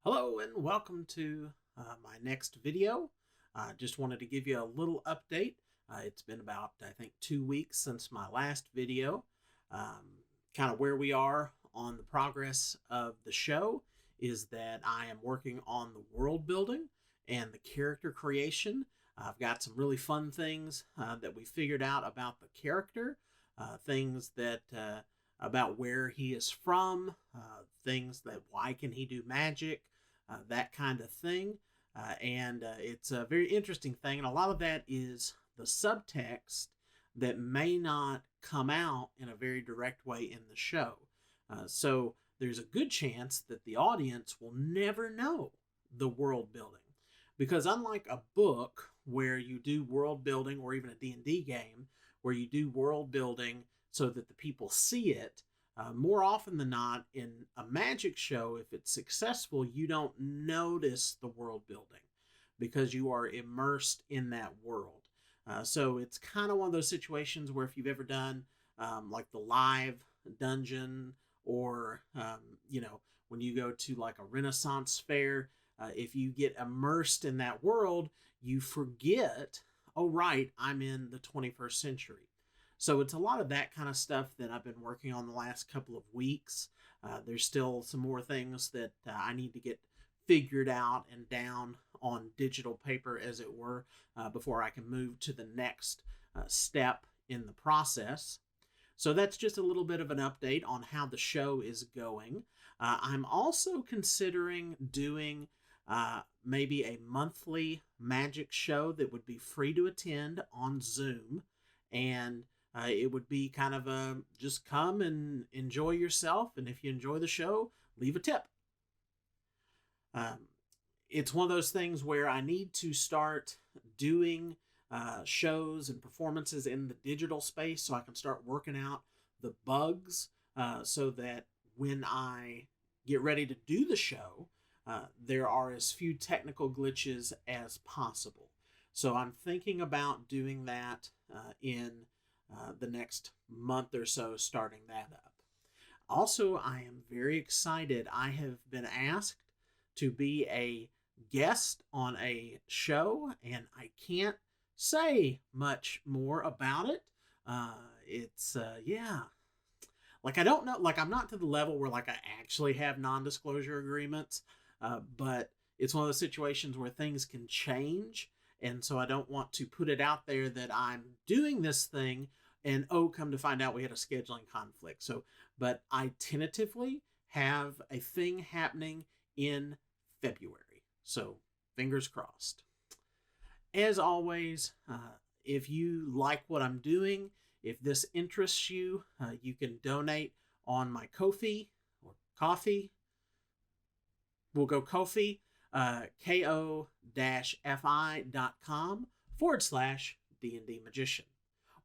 Hello and welcome to my next video. I just wanted to give you a little update. It's been about, I think, 2 weeks since my last video. Kind of where we are on the progress of the show is that I am working on the world building and the character creation. I've got some really fun things that we figured out about the character, things that about where he is from, things that why can he do magic, that kind of thing. And it's a very interesting thing. And a lot of that is the subtext that may not come out in a very direct way in the show. So there's a good chance that the audience will never know the world building. Because unlike a book where you do world building, or even a D&D game where you do world building so that the people see it, more often than not, in a magic show, if it's successful, you don't notice the world building because you are immersed in that world. So it's kind of one of those situations where if you've ever done like the live dungeon, or when you go to like a Renaissance fair, if you get immersed in that world, you forget, oh right, I'm in the 21st century. So it's a lot of that kind of stuff that I've been working on the last couple of weeks. There's still some more things that I need to get figured out and down on digital paper, as it were, before I can move to the next step in the process. So that's just a little bit of an update on how the show is going. I'm also considering doing maybe a monthly magic show that would be free to attend on Zoom. And it would be kind of a just come and enjoy yourself. And if you enjoy the show, leave a tip. It's one of those things where I need to start doing shows and performances in the digital space so I can start working out the bugs so that when I get ready to do the show, there are as few technical glitches as possible. So I'm thinking about doing that in the next month or so, starting that up. Also, I am very excited. I have been asked to be a guest on a show, and I can't say much more about it. Yeah. Like, I don't know, like, I'm not to the level where, like, I actually have non-disclosure agreements, but it's one of those situations where things can change, and so I don't want to put it out there that I'm doing this thing and, oh, come to find out we had a scheduling conflict. So, but I tentatively have a thing happening in February. So, fingers crossed. As always, if you like what I'm doing, if this interests you, you can donate on my Ko-fi or Coffee. We'll go Ko-fi, ko-fi.com/D&D Magician.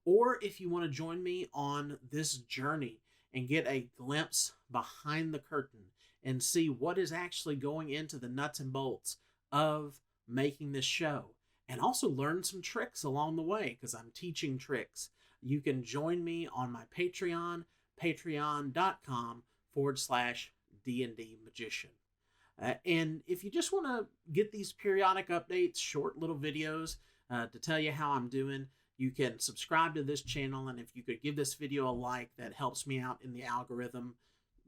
Or if you want to join me on this journey and get a glimpse behind the curtain and see what is actually going into the nuts and bolts of making this show, and also learn some tricks along the way, because I'm teaching tricks, you can join me on my Patreon, patreon.com/D&D Magician. And if you just want to get these periodic updates, short little videos to tell you how I'm doing, you can subscribe to this channel. And if you could give this video a like, that helps me out in the algorithm.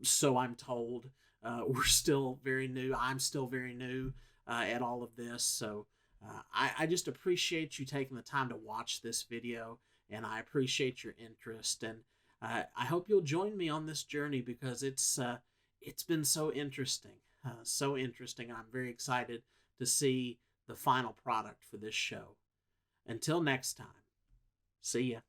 So I'm told. We're still very new. I'm still very new at all of this. So I just appreciate you taking the time to watch this video, and I appreciate your interest. And I hope you'll join me on this journey, because it's been so interesting. So interesting, and I'm very excited to see the final product for this show. Until next time, see ya.